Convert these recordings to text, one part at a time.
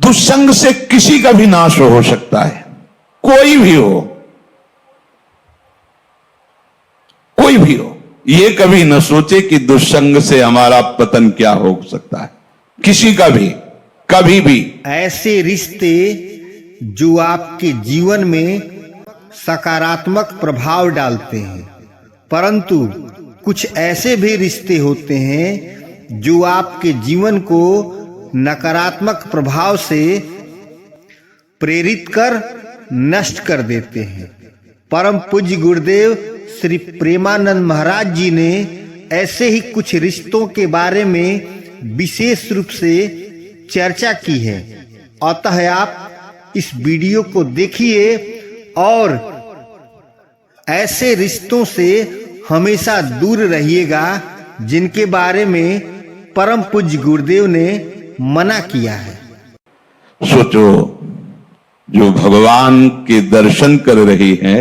दुष्संग से किसी का भी नाश हो सकता है, कोई भी हो, कोई भी हो। ये कभी न सोचे कि दुष्संग से हमारा पतन क्या हो सकता है, किसी का भी, कभी भी। ऐसे रिश्ते जो आपके जीवन में सकारात्मक प्रभाव डालते हैं, परंतु कुछ ऐसे भी रिश्ते होते हैं जो आपके जीवन को नकारात्मक प्रभाव से प्रेरित कर नष्ट कर देते हैं। परम पूज्य गुरुदेव श्री प्रेमानंद महाराज जी ने ऐसे ही कुछ रिश्तों के बारे में विशेष रूप से चर्चा की है। अतः आप इस वीडियो को देखिए और ऐसे रिश्तों से हमेशा दूर रहिएगा जिनके बारे में परम पूज्य गुरुदेव ने मना किया है। सोचो, जो भगवान के दर्शन कर रही है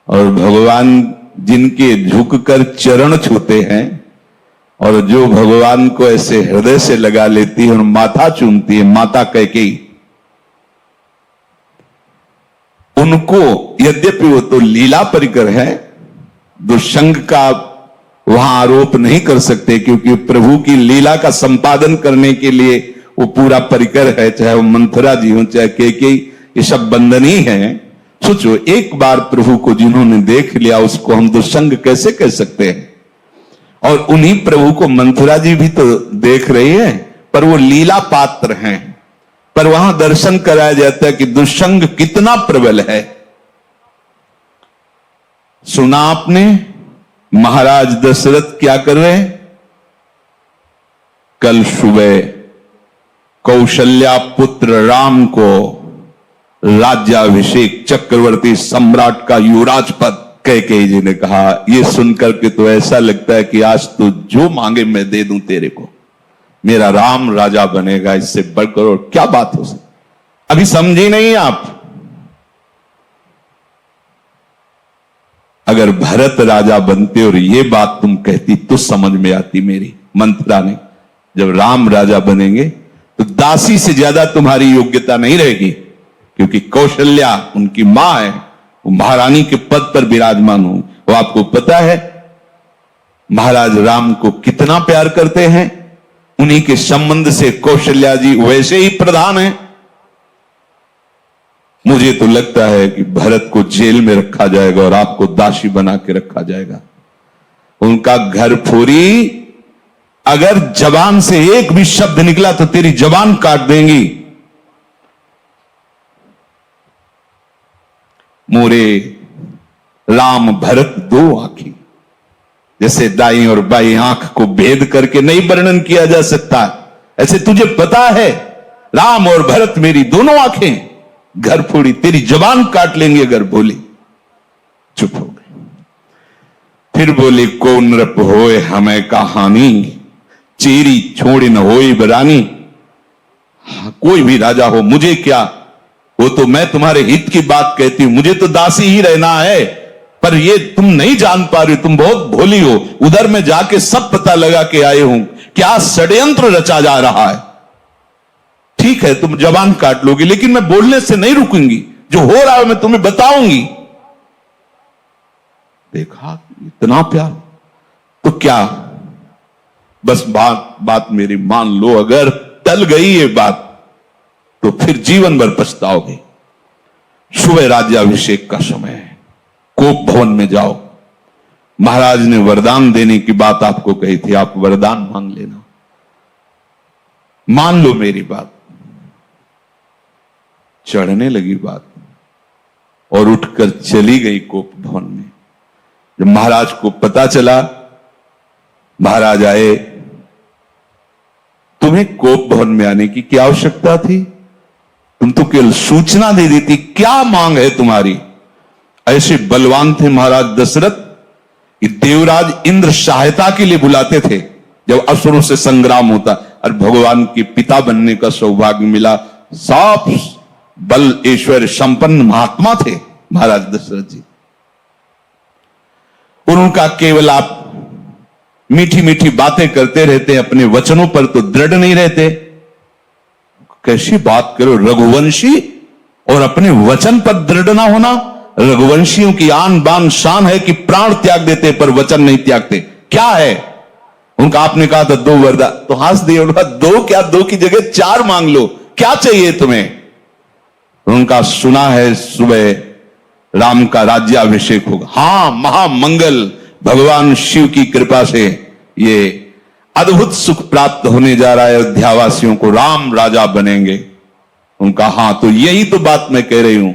और भगवान जिनके झुककर चरण छूते हैं और जो भगवान को ऐसे हृदय से लगा लेती है और माथा चूमती है, माता कैकेयी, उनको यद्यपि वो तो लीला परिकर है, दुष्संग का वहां आरोप नहीं कर सकते, क्योंकि प्रभु की लीला का संपादन करने के लिए वो पूरा परिकर है, चाहे वो मंथरा जी हो चाहे कैकेयी, ये सब बंधनी है। सोचो, एक बार प्रभु को जिन्होंने देख लिया उसको हम दुष्संग कैसे कह सकते हैं? और उन्हीं प्रभु को मंथरा जी भी तो देख रही है, पर वो लीला पात्र हैं। पर वहां दर्शन कराया जाता है कि दुष्संग कितना प्रबल है। सुना आपने महाराज दशरथ क्या कर रहे हैं? कल सुबह कौशल्या पुत्र राम को राज्याभिषेक चक्रवर्ती सम्राट का युवराज पद कैकेयी जी ने कहा। यह सुनकर के तो ऐसा लगता है कि आज तो जो मांगे मैं दे दूं तेरे को, मेरा राम राजा बनेगा, इससे बढ़कर और क्या बात हो सकती? अभी समझी नहीं आप? अगर भरत राजा बनते और ये बात तुम कहती तो समझ में आती मेरी। मंथरा ने, जब राम राजा बनेंगे तो दासी से ज्यादा तुम्हारी योग्यता नहीं रहेगी, क्योंकि कौशल्या उनकी मां है, वो महारानी के पद पर विराजमान हो। वो आपको पता है महाराज राम को कितना प्यार करते हैं, उन्हीं के संबंध से कौशल्या जी वैसे ही प्रधान हैं। मुझे तो लगता है कि भरत को जेल में रखा जाएगा और आपको दासी बना के रखा जाएगा। उनका घर फोरी, अगर जबान से एक भी शब्द निकला तो तेरी जबान काट देंगी। मोरे राम भरत दो आंखी, जैसे दाई और बाई आंख को भेद करके नहीं वर्णन किया जा सकता, ऐसे तुझे पता है राम और भरत मेरी दोनों आंखें, घर फोड़ी तेरी जबान काट लेंगे अगर बोली। चुप हो गए। फिर बोले, को नृप होए हमें कहानी, चेरी छोड़ी न होई बरानी। कोई भी राजा हो, मुझे क्या, वो तो मैं तुम्हारे हित की बात कहती हूं, मुझे तो दासी ही रहना है। पर ये तुम नहीं जान पा रही, तुम बहुत भोली हो। उधर में जाके सब पता लगा के आए हूं, क्या षड्यंत्र रचा जा रहा है। ठीक है, तुम जबान काट लोगी, लेकिन मैं बोलने से नहीं रुकूंगी, जो हो रहा है मैं तुम्हें बताऊंगी। देखा, इतना प्यार, तो क्या बस बात मेरी मान लो। अगर टल गई ये बात तो फिर जीवन भर पछताओगे। सुबह राज्याभिषेक का समय है, कोप भवन में जाओ। महाराज ने वरदान देने की बात आपको कही थी, आप वरदान मांग लेना, मान लो मेरी बात। चढ़ने लगी बात और उठकर चली गई कोप भवन में। जब महाराज को पता चला, महाराज आए, तुम्हें कोप भवन में आने की क्या आवश्यकता थी? तुम तो केवल सूचना दे दी थी, क्या मांग है तुम्हारी? ऐसे बलवान थे महाराज दशरथ कि देवराज इंद्र सहायता के लिए बुलाते थे जब असुरों से संग्राम होता, और भगवान के पिता बनने का सौभाग्य मिला। सब बल ऐश्वर्य संपन्न महात्मा थे महाराज दशरथ जी। और उनका केवल आप मीठी मीठी बातें करते रहते, अपने वचनों पर तो दृढ़ नहीं रहते। कैसी बात करो, रघुवंशी और अपने वचन पर दृढ़ ना होना। रघुवंशियों की आन बान शान है कि प्राण त्याग देते पर वचन नहीं त्यागते। क्या है उनका? आपने कहा था 2 वरदान, तो हंस दिए। उनका 2 क्या, 2 की जगह 4 मांग लो, क्या चाहिए तुम्हें? उनका सुना है सुबह राम का राज्याभिषेक होगा। हां, महामंगल, भगवान शिव की कृपा से ये अद्भुत सुख प्राप्त होने जा रहा है, अयोध्यावासियों को राम राजा बनेंगे। उनका हां, तो यही तो बात मैं कह रही हूं।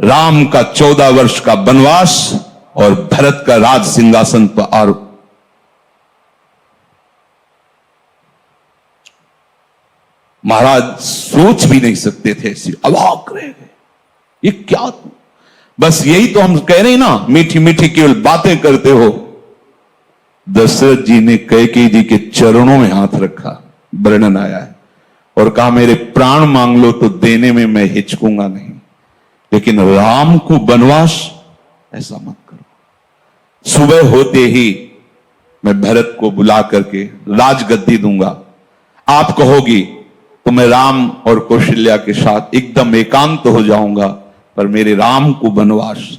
राम का 14 वर्ष का वनवास और भरत का राज सिंहासन पर आरोप। महाराज सोच भी नहीं सकते थे, ऐसी अवाक रह गए, ये क्या? बस यही तो हम कह रहे हैं ना, मीठी मीठी केवल बातें करते हो। दशरथ जी ने कैकेयी जी के चरणों में हाथ रखा, वर्णन आया है, और कहा मेरे प्राण मांग लो तो देने में मैं हिचकूंगा नहीं, लेकिन राम को वनवास ऐसा मत करो। सुबह होते ही मैं भरत को बुला करके राजगद्दी दूंगा, आप कहोगी तो मैं राम और कौशल्या के साथ एकदम एकांत हो जाऊंगा, पर मेरे राम को वनवास।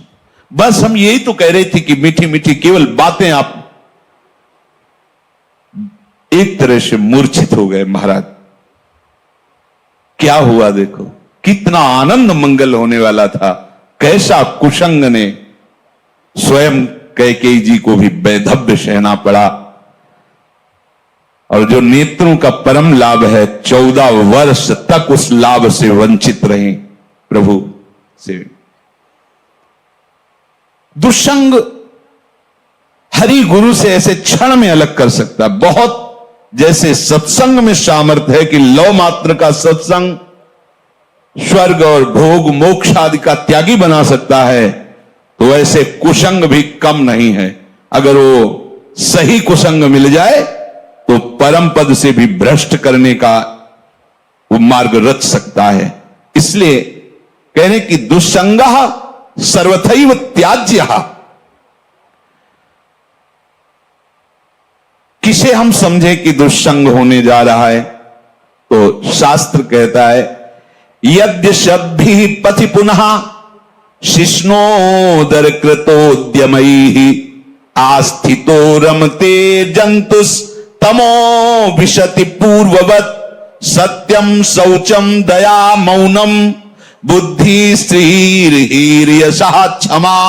बस हम यही तो कह रहे थे कि मीठी मीठी केवल बातें। आप एक तरह से मूर्छित हो गए महाराज। क्या हुआ देखो, कितना आनंद मंगल होने वाला था, कैसा कुशंग ने स्वयं कैकेयी जी को भी वैधव्य सहना पड़ा। और जो नेत्रों का परम लाभ है, 14 वर्ष तक उस लाभ से वंचित रहे प्रभु से। दुष्संग हरि गुरु से ऐसे क्षण में अलग कर सकता है। बहुत जैसे सत्संग में सामर्थ्य है कि लौ मात्र का सत्संग स्वर्ग और भोग मोक्ष आदि का त्यागी बना सकता है, तो ऐसे कुसंग भी कम नहीं है। अगर वो सही कुसंग मिल जाए तो परम पद से भी भ्रष्ट करने का वो मार्ग रच सकता है। इसलिए कहने की दुस्संगः सर्वथैव त्याज्यः। किसे हम समझे कि दुस्संग होने जा रहा है, तो शास्त्र कहता है यद्य शब्भिः पथि पुनः शिष्णोदर कृतोद्यमैः आस्थितो रमते जंतुस् तमो विशति पूर्ववत् सत्यम शौचम दया मौनम बुद्धि श्रीर्यशः क्षमा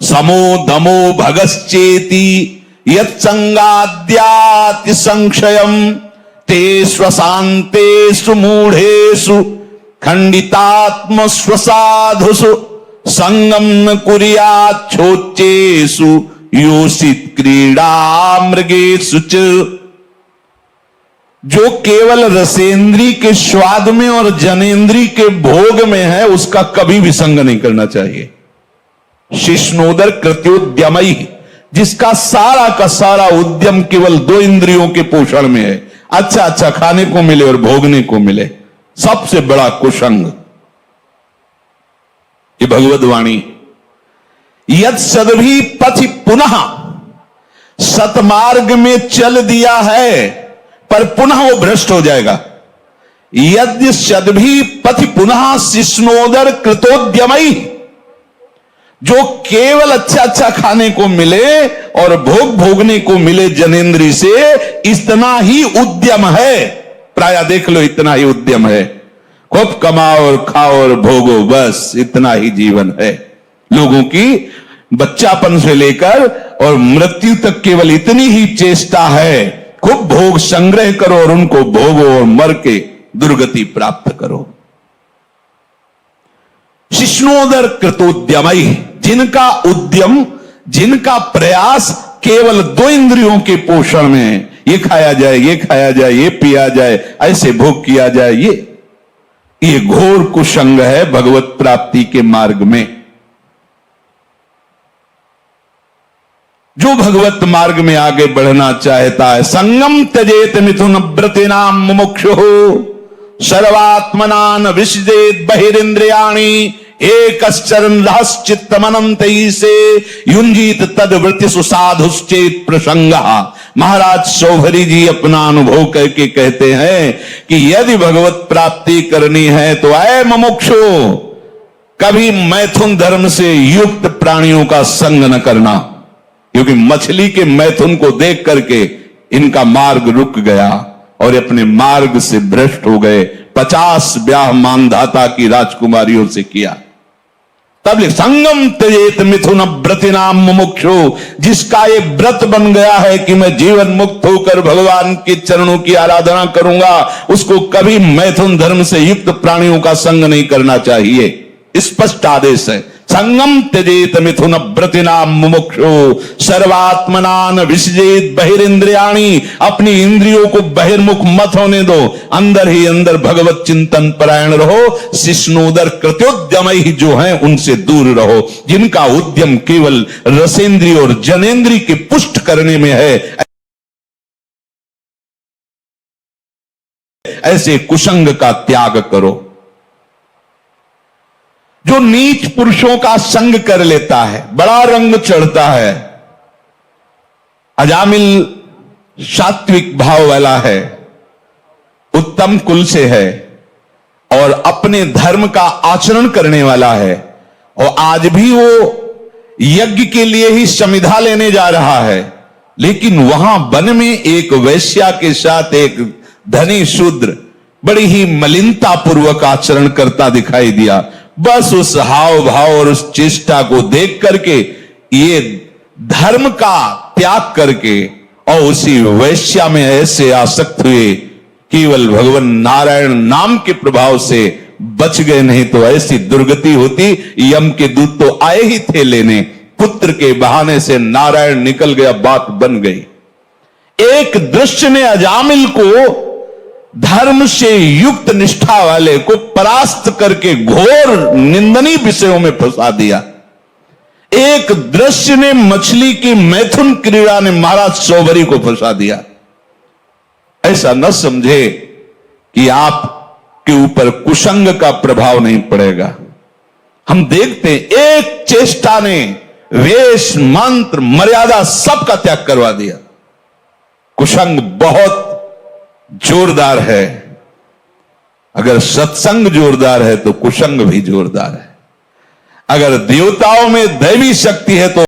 समो दमो भगश्चेति यत्संगाद्याति संशयम ते स्वशान्तेषु मूढ़ेषु खंडितात्म स्वसाधुषु संगम न कुर्यात् छोच्चेषु योषित क्रीड़ा मृगेषु च। जो केवल रसेंद्री के स्वाद में और जनेन्द्री के भोग में है, उसका कभी भी संग नहीं करना चाहिए। शिष्णोदर कृत्योद्यमई, जिसका सारा का सारा उद्यम केवल 2 इंद्रियों के पोषण में है, अच्छा अच्छा खाने को मिले और भोगने को मिले, सबसे बड़ा कुसंग। ये भगवद वाणी। यद सदभी पथि पुनः, सतमार्ग में चल दिया है पर पुनः वो भ्रष्ट हो जाएगा। यद्य सदभी पथि पुनः शिष्णोदर कृतोद्यमई, जो केवल अच्छा अच्छा खाने को मिले और भोग भोगने को मिले जनेन्द्री से, इतना ही उद्यम है। प्राय देख लो, इतना ही उद्यम है। खूब कमाओ और खाओ और भोगो, बस इतना ही जीवन है लोगों की। बच्चापन से लेकर और मृत्यु तक केवल इतनी ही चेष्टा है, खूब भोग संग्रह करो और उनको भोगो और मर के दुर्गति प्राप्त करो। शिष्णोदर कृतोद्यमई, जिनका उद्यम, जिनका प्रयास केवल 2 इंद्रियों के पोषण में है, ये खाया जाए, ये खाया जाए, ये पिया जाए, ऐसे भोग किया जाए, ये घोर कुसंग है भगवत प्राप्ति के मार्ग में। जो भगवत मार्ग में आगे बढ़ना चाहता है, संगम त्यजेत मिथुन व्रतिनाम मुमुक्षुः सर्वात्मनान विसजेत बहिरिंद्रियाणि एकश्चरन् रहश्चित्तमनन्तैः से युञ्जीत तद्वृत्तिषु साधुश्चेत् प्रसंगः महाराज शौभरी जी अपना अनुभव करके कहते हैं कि यदि भगवत प्राप्ति करनी है तो ऐ मुमुक्षु, कभी मैथुन धर्म से युक्त प्राणियों का संग न करना, क्योंकि मछली के मैथुन को देख करके इनका मार्ग रुक गया और अपने मार्ग से भ्रष्ट हो गए। 50 ब्याह मानधाता की राजकुमारियों से किया। तब संगम त्यजेत मिथुन व्रतिनाम मुमुक्षु, जिसका ये व्रत बन गया है कि मैं जीवन मुक्त होकर भगवान के चरणों की आराधना करूंगा, उसको कभी मैथुन धर्म से युक्त प्राणियों का संग नहीं करना चाहिए। स्पष्ट आदेश है, संगम त्यजेत मिथुन व्रतिनाम मुमुक्षु सर्वात्मनान विसजेत बहिरिंद्रियाणि, अपनी इंद्रियों को बहिर्मुख मत होने दो, अंदर ही अंदर भगवत चिंतन परायण रहो। शिष्णोदर कृत्योद्यम ही जो हैं उनसे दूर रहो, जिनका उद्यम केवल रसेंद्रिय और जनेन्द्रिय के पुष्ट करने में है, ऐसे कुसंग का त्याग करो। जो नीच पुरुषों का संग कर लेता है, बड़ा रंग चढ़ता है। अजामिल सात्विक भाव वाला है, उत्तम कुल से है और अपने धर्म का आचरण करने वाला है, और आज भी वो यज्ञ के लिए ही समिधा लेने जा रहा है, लेकिन वहां वन में एक वैश्या के साथ एक धनी शूद्र बड़ी ही मलिनता पूर्वक आचरण करता दिखाई दिया। बस उस हाव भाव और उस चेष्टा को देख करके ये धर्म का त्याग करके और उसी वैश्या में ऐसे आसक्त हुए, केवल भगवान नारायण नाम के प्रभाव से बच गए, नहीं तो ऐसी दुर्गति होती। यम के दूत तो आए ही थे लेने, पुत्र के बहाने से नारायण निकल गया, बात बन गई। एक दृश्य ने अजामिल को धर्म से युक्त निष्ठा वाले को परास्त करके घोर निंदनीय विषयों में फंसा दिया। एक दृश्य ने मछली की मैथुन क्रीड़ा ने महाराज शौभरी को फंसा दिया। ऐसा न समझे कि आप के ऊपर कुसंग का प्रभाव नहीं पड़ेगा। हम देखते हैं एक चेष्टा ने वेश मंत्र मर्यादा सबका त्याग करवा दिया। कुसंग बहुत जोरदार है। अगर सत्संग जोरदार है तो कुसंग भी जोरदार है। अगर देवताओं में दैवी शक्ति है तो